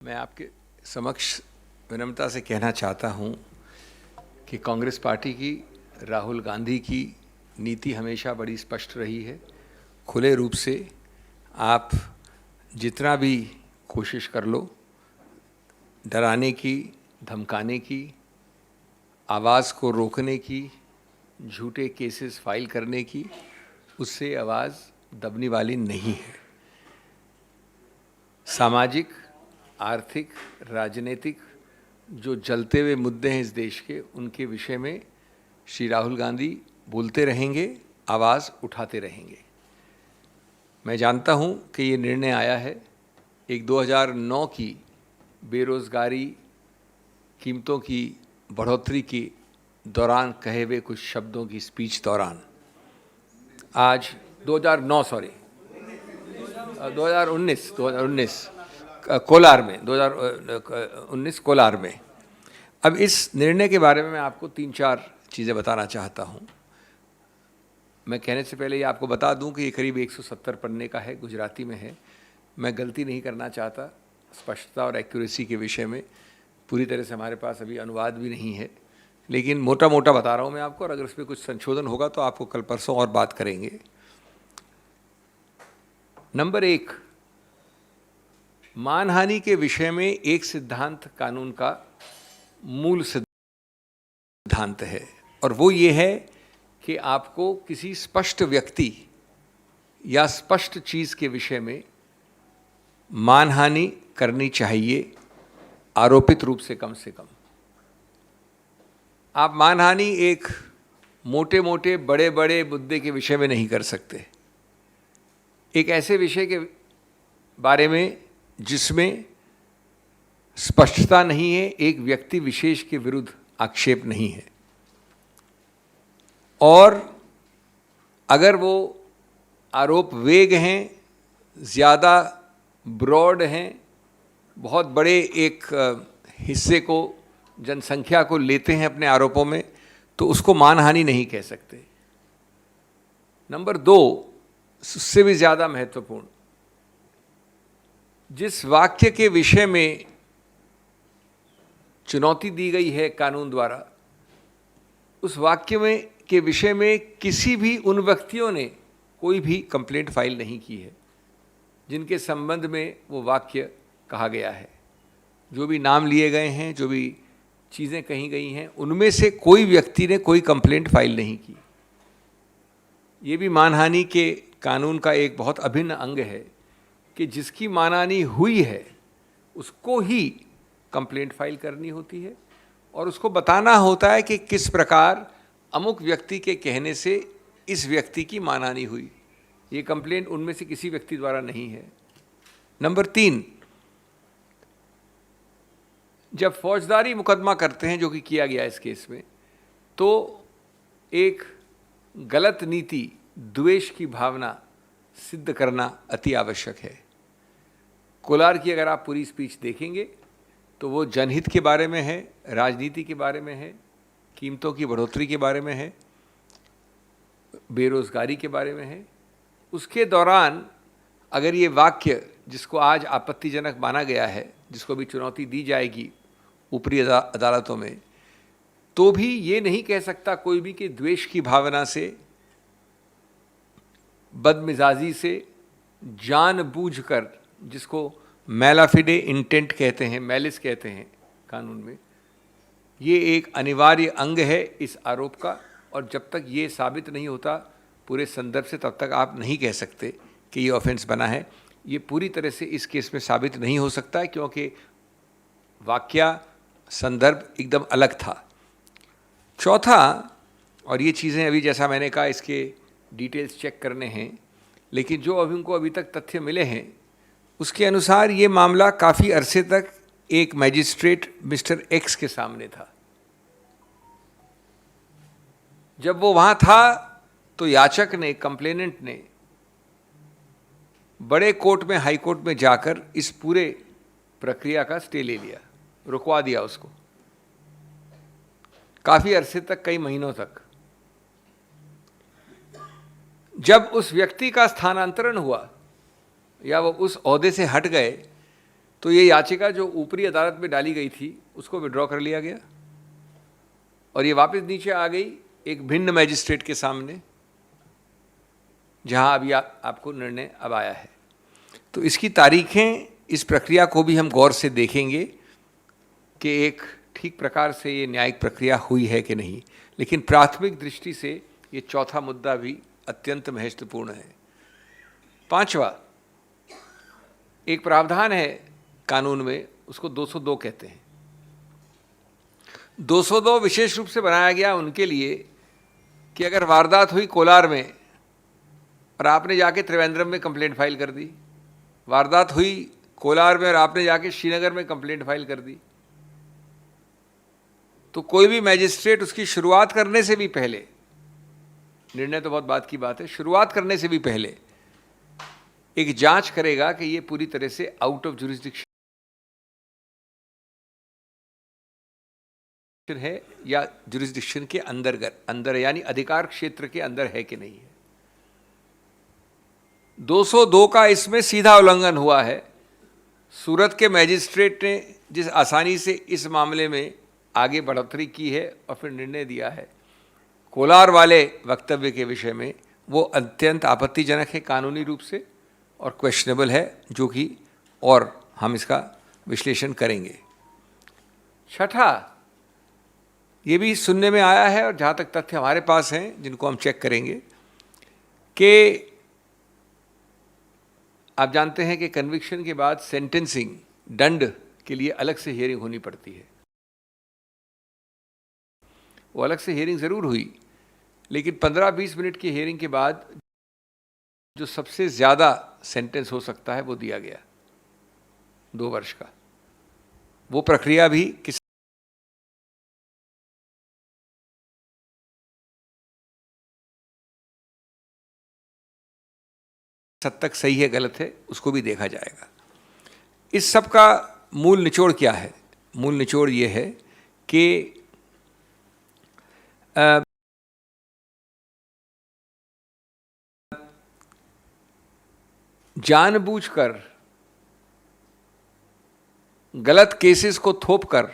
मैं आपके समक्ष विनम्रता से कहना चाहता हूं कि कांग्रेस पार्टी की, राहुल गांधी की नीति हमेशा बड़ी स्पष्ट रही है। खुले रूप से आप जितना भी कोशिश कर लो, डराने की, धमकाने की, आवाज़ को रोकने की, झूठे केसेस फाइल करने की, उससे आवाज़ दबने वाली नहीं है। सामाजिक, आर्थिक, राजनीतिक जो जलते हुए मुद्दे हैं इस देश के, उनके विषय में श्री राहुल गांधी बोलते रहेंगे, आवाज़ उठाते रहेंगे। मैं जानता हूं कि ये निर्णय आया है एक 2009 की बेरोज़गारी, कीमतों की बढ़ोतरी के दौरान कहे हुए कुछ शब्दों की स्पीच दौरान। आज 2019 कोलार में, 2019 कोलार में। अब इस निर्णय के बारे में मैं आपको 3-4 चीज़ें बताना चाहता हूँ। मैं कहने से पहले ये आपको बता दूं कि ये करीब 170 पन्ने का है, गुजराती में है। मैं गलती नहीं करना चाहता स्पष्टता और एक्यूरेसी के विषय में। पूरी तरह से हमारे पास अभी अनुवाद भी नहीं है, लेकिन मोटा मोटा बता रहा हूँ मैं आपको, और अगर उसमें कुछ संशोधन होगा तो आपको कल परसों और बात करेंगे। नंबर 1, मानहानि के विषय में एक सिद्धांत कानून का मूल सिद्धांत है, और वो ये है कि आपको किसी स्पष्ट व्यक्ति या स्पष्ट चीज़ के विषय में मानहानि करनी चाहिए, आरोपित रूप से कम से कम। आप मानहानि एक मोटे मोटे बड़े बड़े मुद्दे के विषय में नहीं कर सकते। एक ऐसे विषय के बारे में जिसमें स्पष्टता नहीं है, एक व्यक्ति विशेष के विरुद्ध आक्षेप नहीं है, और अगर वो आरोप वेग हैं, ज़्यादा ब्रॉड हैं, बहुत बड़े एक हिस्से को, जनसंख्या को लेते हैं अपने आरोपों में, तो उसको मानहानि नहीं कह सकते। नंबर 2, उससे भी ज़्यादा महत्वपूर्ण, जिस वाक्य के विषय में चुनौती दी गई है कानून द्वारा, उस वाक्य में के विषय में किसी भी उन व्यक्तियों ने कोई भी कंप्लेंट फाइल नहीं की है जिनके संबंध में वो वाक्य कहा गया है। जो भी नाम लिए गए हैं, जो भी चीज़ें कही गई हैं, उनमें से कोई व्यक्ति ने कोई कंप्लेंट फाइल नहीं की। ये भी मानहानि के कानून का एक बहुत अभिन्न अंग है कि जिसकी मानहानि हुई है उसको ही कंप्लेंट फाइल करनी होती है, और उसको बताना होता है कि किस प्रकार अमुक व्यक्ति के कहने से इस व्यक्ति की मानहानि हुई। ये कंप्लेंट उनमें से किसी व्यक्ति द्वारा नहीं है। नंबर 3, जब फौजदारी मुकदमा करते हैं, जो कि किया गया इस केस में, तो एक गलत नीति, द्वेष की भावना सिद्ध करना अति आवश्यक है। कोलार की अगर आप पूरी स्पीच देखेंगे तो वो जनहित के बारे में है, राजनीति के बारे में है, कीमतों की बढ़ोतरी के बारे में है, बेरोज़गारी के बारे में है। उसके दौरान अगर ये वाक्य, जिसको आज आपत्तिजनक माना गया है, जिसको भी चुनौती दी जाएगी ऊपरी अदालतों में, तो भी ये नहीं कह सकता कोई भी कि द्वेष की भावना से, बदमिजाजी से, जानबूझकर, जिसको मैलाफिडे इंटेंट कहते हैं, मैलिस कहते हैं कानून में, ये एक अनिवार्य अंग है इस आरोप का। और जब तक ये साबित नहीं होता पूरे संदर्भ से, तब तक आप नहीं कह सकते कि ये ऑफेंस बना है। ये पूरी तरह से इस केस में साबित नहीं हो सकता है, क्योंकि वाक्य, संदर्भ एकदम अलग था। चौथा, और ये चीज़ें अभी जैसा मैंने कहा इसके डिटेल्स चेक करने हैं, लेकिन जो अभी उनको अभी तक तथ्य मिले हैं उसके अनुसार ये मामला काफ़ी अरसे तक एक मैजिस्ट्रेट मिस्टर एक्स के सामने था। जब वो वहाँ था तो याचक ने, कंप्लेनेंट ने बड़े कोर्ट में, हाई कोर्ट में जाकर इस पूरे प्रक्रिया का स्टे ले लिया, रुकवा दिया उसको काफ़ी अरसे तक, कई महीनों तक। जब उस व्यक्ति का स्थानांतरण हुआ या वो उस ओहदे से हट गए, तो ये याचिका जो ऊपरी अदालत में डाली गई थी उसको विड्रॉ कर लिया गया और ये वापस नीचे आ गई एक भिन्न मैजिस्ट्रेट के सामने, जहां अभी आपको निर्णय अब आया है। तो इसकी तारीखें, इस प्रक्रिया को भी हम गौर से देखेंगे कि एक ठीक प्रकार से ये न्यायिक प्रक्रिया हुई है कि नहीं। लेकिन प्राथमिक दृष्टि से ये चौथा मुद्दा भी अत्यंत महत्वपूर्ण है। पांचवा, एक प्रावधान है कानून में, उसको 202 कहते हैं। 202 विशेष रूप से बनाया गया उनके लिए कि अगर वारदात हुई कोलार में और आपने जाके त्रिवेंद्रम में कंप्लेंट फाइल कर दी, वारदात हुई कोलार में और आपने जाके श्रीनगर में कंप्लेंट फाइल कर दी, तो कोई भी मैजिस्ट्रेट उसकी शुरुआत करने से भी पहले, निर्णय तो बहुत बात की बात है, शुरुआत करने से भी पहले एक जांच करेगा कि ये पूरी तरह से आउट ऑफ जुरिस्डिक्शन है या जुरिस्डिक्शन के अंदर यानी अधिकार क्षेत्र के अंदर है कि नहीं है। 202 का इसमें सीधा उल्लंघन हुआ है। सूरत के मैजिस्ट्रेट ने जिस आसानी से इस मामले में आगे बढ़ोतरी की है और फिर निर्णय दिया है कोलार वाले वक्तव्य के विषय में, वो अत्यंत आपत्तिजनक है कानूनी रूप से और क्वेश्चनेबल है, जो कि और हम इसका विश्लेषण करेंगे। छठा, ये भी सुनने में आया है और जहाँ तक तथ्य हमारे पास हैं जिनको हम चेक करेंगे कि आप जानते हैं कि कन्विक्शन के बाद सेंटेंसिंग, दंड के लिए अलग से हियरिंग होनी पड़ती है। वो अलग से हियरिंग ज़रूर हुई, लेकिन 15-20 मिनट की हियरिंग के बाद जो सबसे ज़्यादा सेंटेंस हो सकता है वो दिया गया 2 वर्ष का। वो प्रक्रिया भी किस हद तक सही है गलत है उसको भी देखा जाएगा। इस सब का मूल निचोड़ क्या है? मूल निचोड़ ये है कि जानबूझकर गलत केसेस को थोपकर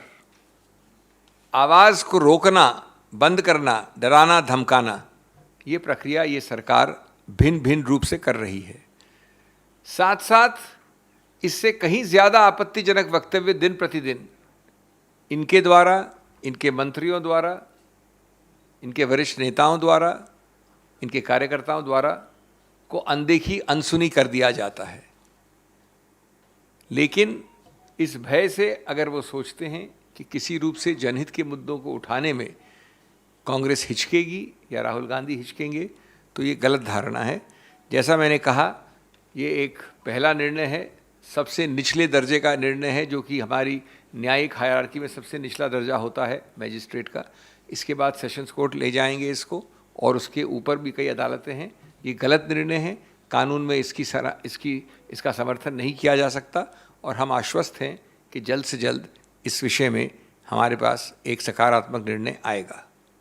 आवाज़ को रोकना, बंद करना, डराना, धमकाना, ये प्रक्रिया ये सरकार भिन्न भिन्न रूप से कर रही है। साथ साथ इससे कहीं ज़्यादा आपत्तिजनक वक्तव्य दिन प्रतिदिन इनके द्वारा, इनके मंत्रियों द्वारा, इनके वरिष्ठ नेताओं द्वारा, इनके कार्यकर्ताओं द्वारा को अनदेखी, अनसुनी कर दिया जाता है। लेकिन इस भय से अगर वो सोचते हैं कि किसी रूप से जनहित के मुद्दों को उठाने में कांग्रेस हिचकेगी या राहुल गांधी हिचकेंगे, तो ये गलत धारणा है। जैसा मैंने कहा, ये एक पहला निर्णय है, सबसे निचले दर्जे का निर्णय है, जो कि हमारी न्यायिक हायरार्की में सबसे निचला दर्जा होता है मैजिस्ट्रेट का। इसके बाद सेशंस कोर्ट ले जाएंगे इसको, और उसके ऊपर भी कई अदालतें हैं। ये गलत निर्णय है, कानून में इसका समर्थन नहीं किया जा सकता, और हम आश्वस्त हैं कि जल्द से जल्द इस विषय में हमारे पास एक सकारात्मक निर्णय आएगा।